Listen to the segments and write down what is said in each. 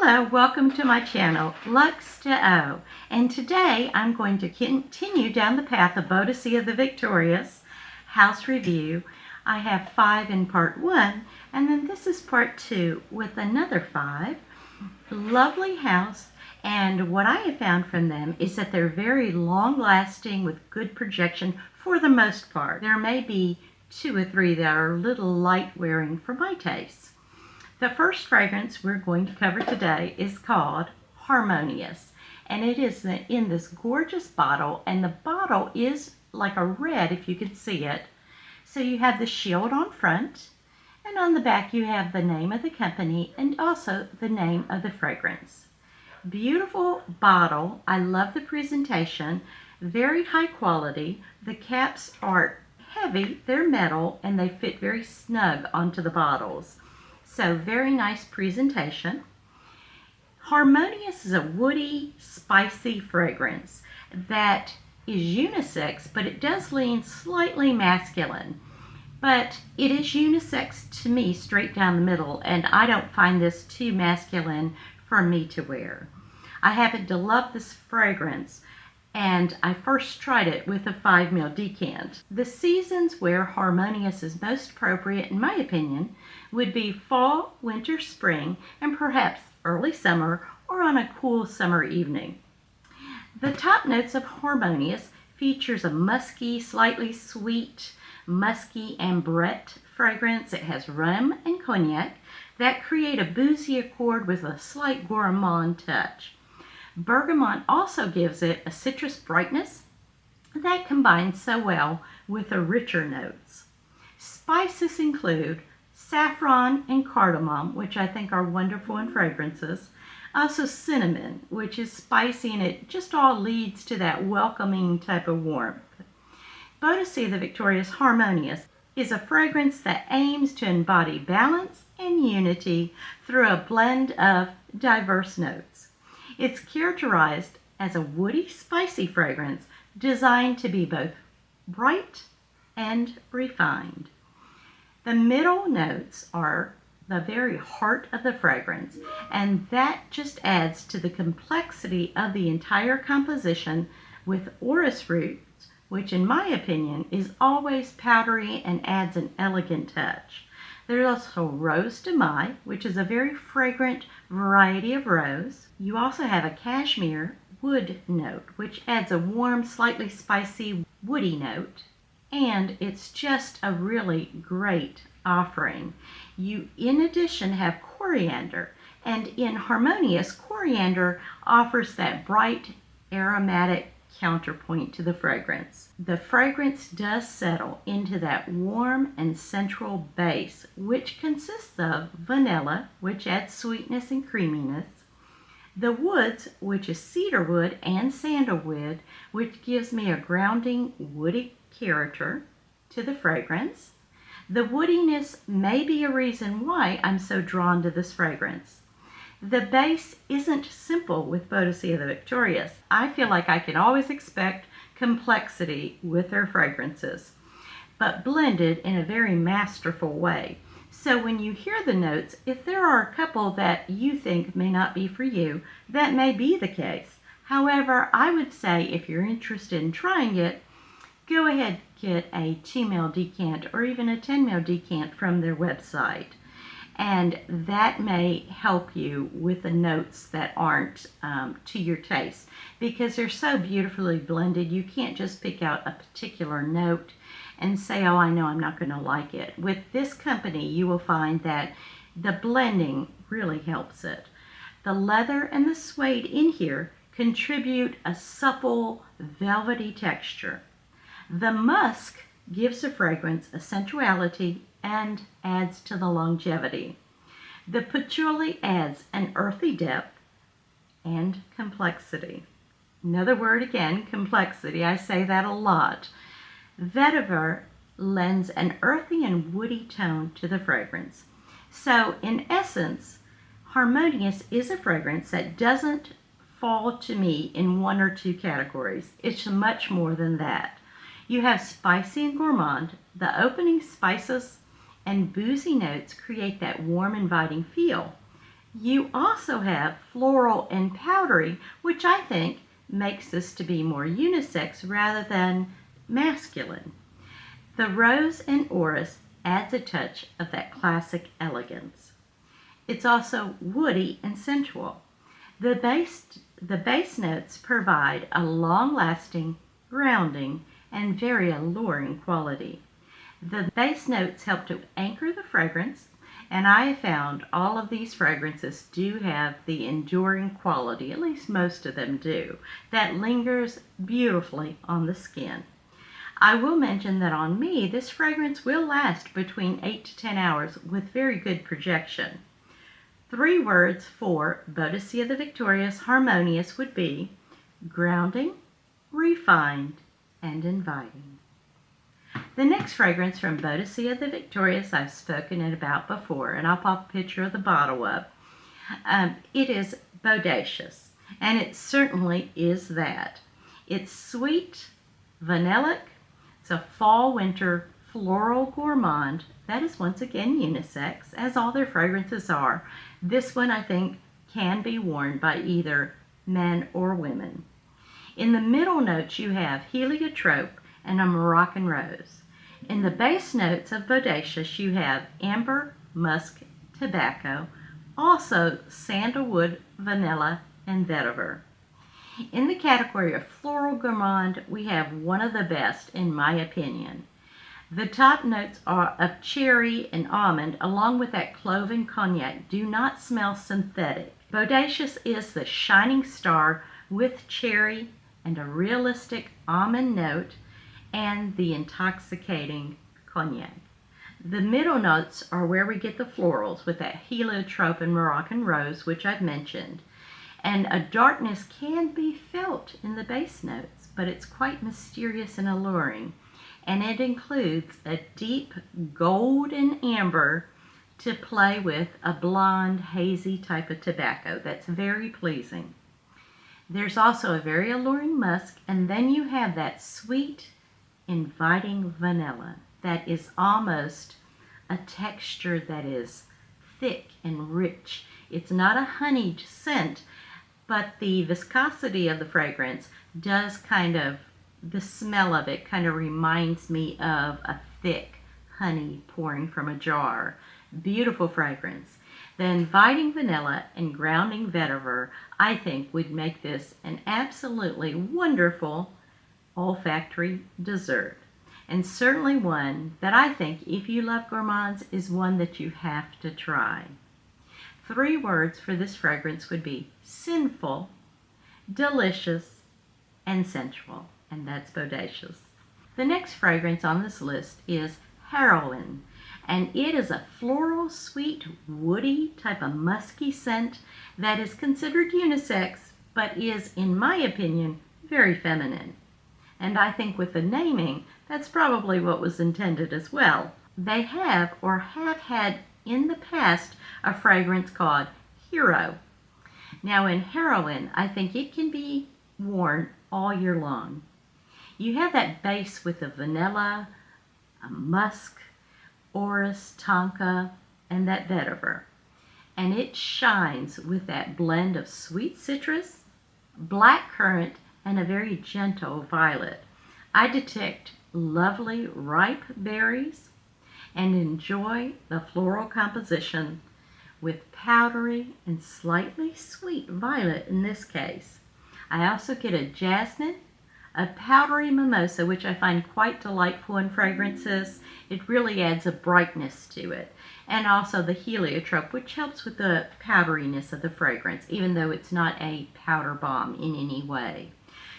Hello, welcome to my channel, Lux to O. And today I'm going to continue down the path of Boadicea the Victorious house review. I have 5 in part 1, and then this is part 2 with another 5. Lovely house, and what I have found from them is that they're very long-lasting with good projection for the most part. There may be 2 or 3 that are a little light-wearing for my taste. The first fragrance we're going to cover today is called Harmonious, and it is in this gorgeous bottle, and the bottle is like a red if you can see it. So you have the shield on front, and on the back you have the name of the company and also the name of the fragrance. Beautiful bottle. I love the presentation, very high quality. The caps are heavy, they're metal, and they fit very snug onto the bottles. So very nice presentation. Harmonious is a woody, spicy fragrance that is unisex, but it does lean slightly masculine. But it is unisex to me straight down the middle, and I don't find this too masculine for me to wear. I happen to love this fragrance, and I first tried it with a 5 ml decant. The seasons where Harmonious is most appropriate, in my opinion, would be fall, winter, spring, and perhaps early summer or on a cool summer evening. The top notes of Harmonious features a musky, slightly sweet, musky ambrette fragrance. It has rum and cognac that create a boozy accord with a slight gourmand touch. Bergamot also gives it a citrus brightness that combines so well with the richer notes. Spices include saffron and cardamom, which I think are wonderful in fragrances. Also cinnamon, which is spicy, and it just all leads to that welcoming type of warmth. Boadicea the Victorious Harmonious is a fragrance that aims to embody balance and unity through a blend of diverse notes. It's characterized as a woody, spicy fragrance designed to be both bright and refined. The middle notes are the very heart of the fragrance, and that just adds to the complexity of the entire composition with orris roots, which in my opinion is always powdery and adds an elegant touch. There's also Rose de Mai, which is a very fragrant variety of rose. You also have a cashmere wood note, which adds a warm, slightly spicy, woody note. And it's just a really great offering. You, in addition, have coriander. And in Harmonious, coriander offers that bright, aromatic counterpoint to the fragrance. The fragrance does settle into that warm and central base, which consists of vanilla, which adds sweetness and creaminess, the woods, which is cedar wood and sandalwood, which gives me a grounding woody character to the fragrance. The woodiness may be a reason why I'm so drawn to this fragrance. The base isn't simple with Boadicea the Victorious. I feel like I can always expect complexity with their fragrances, but blended in a very masterful way. So when you hear the notes, if there are a couple that you think may not be for you, that may be the case. However, I would say if you're interested in trying it, go ahead and get a 2 ml decant or even a 10 ml decant from their website. And that may help you with the notes that aren't to your taste, because they're so beautifully blended. You can't just pick out a particular note and say, oh, I know I'm not going to like it. With this company, you will find that the blending really helps it. The leather and the suede in here contribute a supple, velvety texture. The musk gives the fragrance a sensuality and adds to the longevity. The patchouli adds an earthy depth and complexity. Another word again, complexity. I say that a lot. Vetiver lends an earthy and woody tone to the fragrance. So in essence, Harmonious is a fragrance that doesn't fall to me in 1 or 2 categories. It's much more than that. You have spicy and gourmand. The opening spices and boozy notes create that warm, inviting feel. You also have floral and powdery, which I think makes this to be more unisex rather than masculine. The rose and orris adds a touch of that classic elegance. It's also woody and sensual. The base notes provide a long-lasting, grounding, and very alluring quality. The base notes help to anchor the fragrance, and I have found all of these fragrances do have the enduring quality, at least most of them do, that lingers beautifully on the skin. I will mention that on me, this fragrance will last between 8 to 10 hours with very good projection. 3 words for Boadicea the Victorious Harmonious would be grounding, refined, and inviting. The next fragrance from Boadicea the Victorious I've spoken about before, and I'll pop a picture of the bottle up. It is Bodacious, and it certainly is that. It's sweet, vanillic. It's a fall-winter floral gourmand that is once again unisex, as all their fragrances are. This one, I think, can be worn by either men or women. In the middle notes, you have heliotrope and a Moroccan rose. In the base notes of Bodacious, you have amber, musk, tobacco, also sandalwood, vanilla, and vetiver. In the category of floral gourmand, we have one of the best, in my opinion. The top notes are of cherry and almond, along with that clove and cognac. Do not smell synthetic. Bodacious is the shining star with cherry and a realistic almond note and the intoxicating cognac. The middle notes are where we get the florals with that heliotrope and Moroccan rose, which I've mentioned. And a darkness can be felt in the base notes, but it's quite mysterious and alluring. And it includes a deep gold and amber to play with a blonde, hazy type of tobacco that's very pleasing. There's also a very alluring musk, and then you have that sweet, inviting vanilla that is almost a texture that is thick and rich. It's not a honeyed scent, but the viscosity of the fragrance does the smell of it kind of reminds me of a thick honey pouring from a jar. Beautiful fragrance. The inviting vanilla and grounding vetiver, I think, would make this an absolutely wonderful olfactory dessert. And certainly one that I think, if you love gourmands, is one that you have to try. 3 words for this fragrance would be sinful, delicious, and sensual, and that's Bodacious. The next fragrance on this list is Heroine, and it is a floral, sweet, woody type of musky scent that is considered unisex, but is, in my opinion, very feminine. And I think with the naming, that's probably what was intended as well. They have or have had in the past a fragrance called Hero. Now in Heroine, I think it can be worn all year long. You have that base with the vanilla, a musk, orris, tonka, and that vetiver. And it shines with that blend of sweet citrus, black currant, and a very gentle violet. I detect lovely ripe berries and enjoy the floral composition with powdery and slightly sweet violet in this case. I also get a jasmine, a powdery mimosa, which I find quite delightful in fragrances. It really adds a brightness to it. And also the heliotrope, which helps with the powderiness of the fragrance, even though it's not a powder bomb in any way.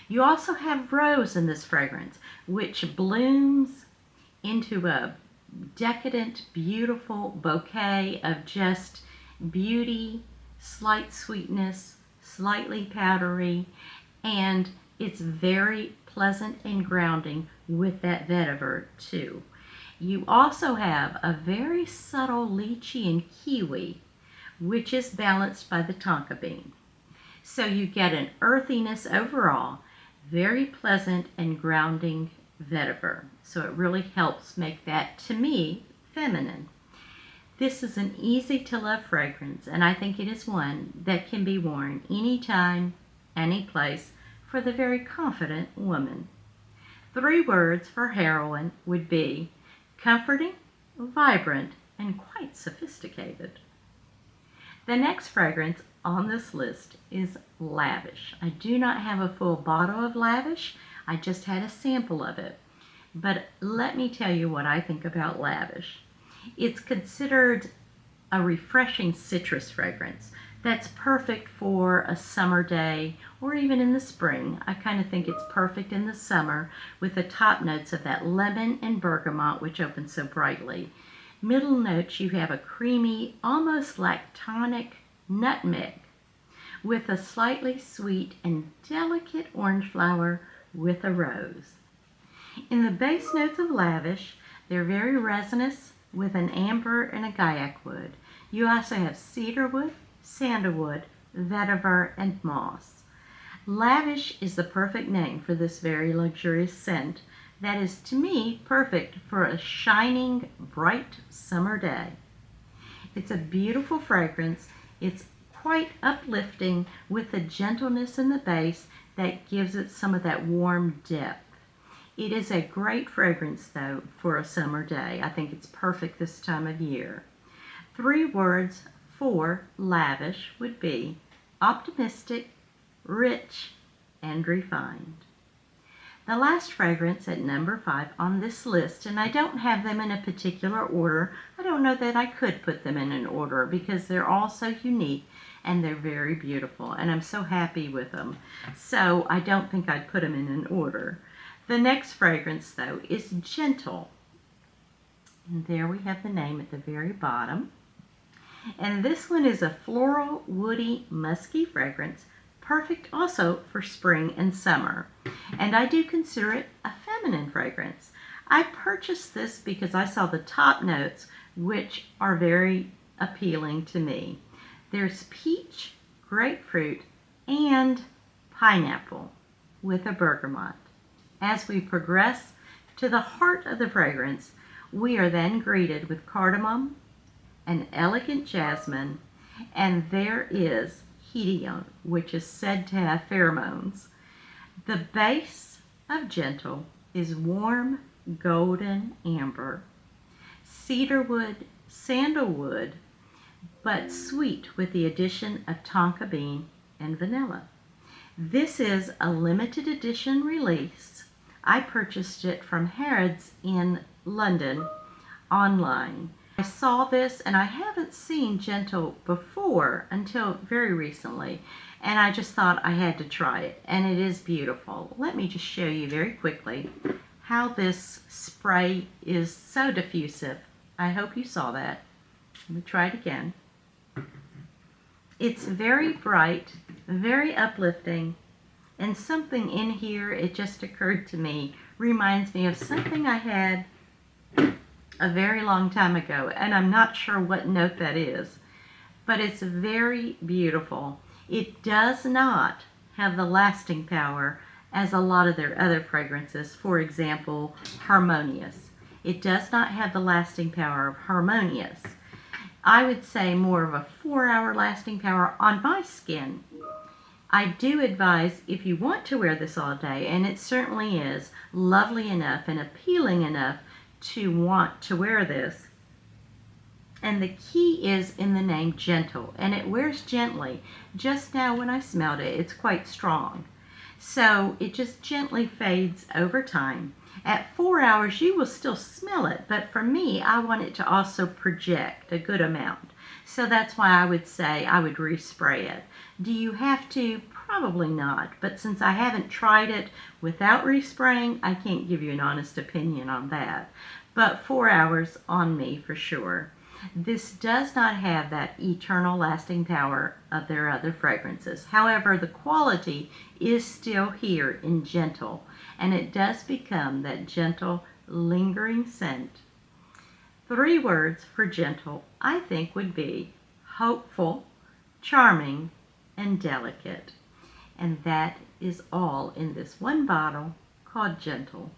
You also have rose in this fragrance, which blooms into a decadent, beautiful bouquet of just beauty, slight sweetness, slightly powdery, and it's very pleasant and grounding with that vetiver too. You also have a very subtle lychee and kiwi, which is balanced by the tonka bean. So you get an earthiness overall, very pleasant and grounding vetiver. So it really helps make that, to me, feminine. This is an easy to love fragrance, and I think it is one that can be worn anytime, any place for the very confident woman. 3 words for Heroine would be comforting, vibrant, and quite sophisticated. The next fragrance on this list is Lavish. I do not have a full bottle of Lavish. I just had a sample of it. But let me tell you what I think about Lavish. It's considered a refreshing citrus fragrance that's perfect for a summer day or even in the spring. I kind of think it's perfect in the summer with the top notes of that lemon and bergamot, which open so brightly. Middle notes, you have a creamy, almost lactonic nutmeg with a slightly sweet and delicate orange flower with a rose. In the base notes of Lavish, they're very resinous with an amber and a guaiac wood. You also have cedarwood, sandalwood, vetiver, and moss. Lavish is the perfect name for this very luxurious scent that is, to me, perfect for a shining, bright summer day. It's a beautiful fragrance. It's quite uplifting with a gentleness in the base that gives it some of that warm depth. It is a great fragrance, though, for a summer day. I think it's perfect this time of year. 3 words for Lavish would be optimistic, rich, and refined. The last fragrance at number 5 on this list, and I don't have them in a particular order. I don't know that I could put them in an order because they're all so unique and they're very beautiful, and I'm so happy with them. So I don't think I'd put them in an order. The next fragrance, though, is Gentle. And there we have the name at the very bottom. And this one is a floral, woody, musky fragrance, perfect also for spring and summer. And I do consider it a feminine fragrance. I purchased this because I saw the top notes, which are very appealing to me. There's peach, grapefruit, and pineapple with a bergamot. As we progress to the heart of the fragrance, we are then greeted with cardamom, an elegant jasmine, and there is Heroine, which is said to have pheromones. The base of Gentle is warm golden amber, cedarwood, sandalwood, but sweet with the addition of tonka bean and vanilla. This is a limited edition release. I purchased it from Harrods in London online. I saw this, and I haven't seen Gentle before until very recently, and I just thought I had to try it, and it is beautiful. Let me just show you very quickly how this spray is so diffusive. I hope you saw that. Let me try it again. It's very bright, very uplifting, and something in here, it just occurred to me, reminds me of something I had a very long time ago, and I'm not sure what note that is, but it's very beautiful. It does not have the lasting power as a lot of their other fragrances, for example, Harmonious. It does not have the lasting power of Harmonious. I would say more of a 4-hour lasting power on my skin. I do advise, if you want to wear this all day, and it certainly is lovely enough and appealing enough to want to wear this. And the key is in the name Gentle, and it wears gently. Just now when I smelled it, it's quite strong. So it just gently fades over time. At 4 hours, you will still smell it, but for me, I want it to also project a good amount. So that's why I would say I would respray it. Do you have to? Probably not, but since I haven't tried it without respraying, I can't give you an honest opinion on that. But 4 hours on me for sure. This does not have that eternal lasting power of their other fragrances. However, the quality is still here in Gentle, and it does become that gentle, lingering scent. 3 words for Gentle, I think, would be hopeful, charming, and delicate. And that is all in this one bottle called Gentle.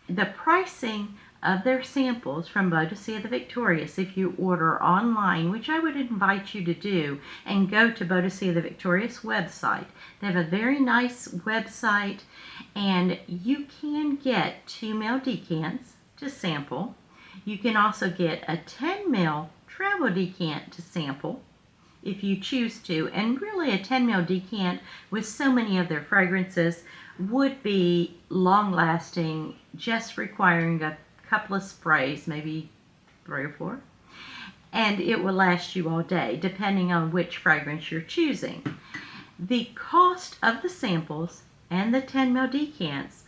The pricing of their samples from Boadicea the Victorious if you order online, which I would invite you to do, and go to Boadicea the Victorious website. They have a very nice website, and you can get 2 ml decants to sample. You can also get a 10 ml travel decant to sample if you choose to, and really a 10 ml decant with so many of their fragrances would be long lasting, just requiring a couple of sprays, maybe 3 or 4, and it will last you all day depending on which fragrance you're choosing. The cost of the samples and the 10 ml decants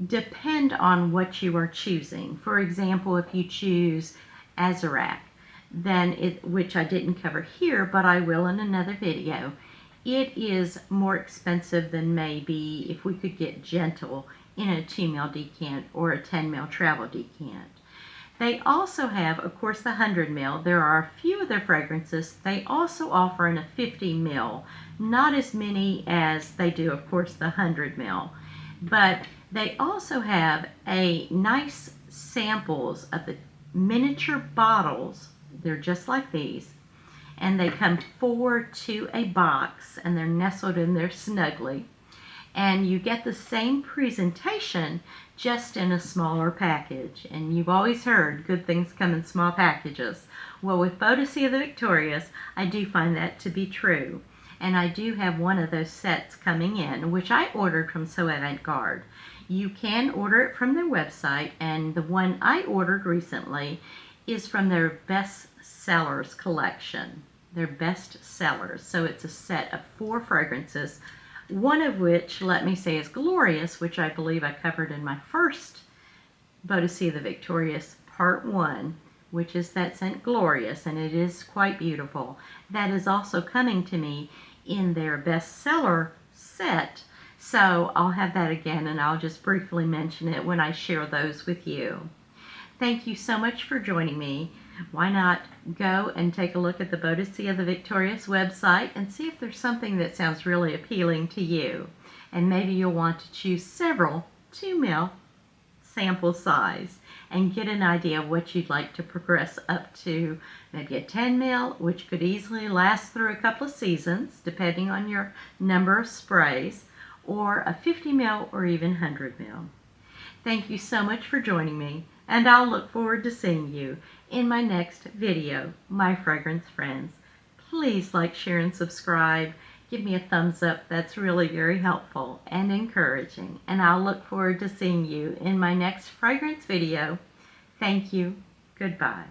depend on what you are choosing. For example, if you choose Azarac, then which I didn't cover here, but I will in another video, it is more expensive than maybe if we could get Gentle in a 2 ml decant or a 10 ml travel decant. They also have, of course, the 100 ml. There are a few of their fragrances they also offer in a 50 ml. Not as many as they do, of course, the 100 ml. But they also have a nice samples of the miniature bottles. They're just like these. And they come 4 to a box, and they're nestled in there snugly. And you get the same presentation, just in a smaller package. And you've always heard good things come in small packages. Well, with Boadicea the Victorious, I do find that to be true. And I do have one of those sets coming in, which I ordered from So Avant-Garde. You can order it from their website, and the one I ordered recently is from their Best Sellers collection. Their Best Sellers. So it's a set of 4 fragrances, one of which, let me say, is Glorious, which I believe I covered in my first Boadicea the Victorious Part 1, which is that scent Glorious, and it is quite beautiful. That is also coming to me in their bestseller set, so I'll have that again, and I'll just briefly mention it when I share those with you. Thank you so much for joining me. Why not go and take a look at the Boadicea the Victorious website and see if there's something that sounds really appealing to you. And maybe you'll want to choose several 2 ml sample size and get an idea of what you'd like to progress up to. Maybe a 10 ml, which could easily last through a couple of seasons depending on your number of sprays, or a 50 ml or even 100 ml. Thank you so much for joining me, and I'll look forward to seeing you in my next video, my fragrance friends. Please like, share, and subscribe. Give me a thumbs up. That's really very helpful and encouraging. And I'll look forward to seeing you in my next fragrance video. Thank you. Goodbye.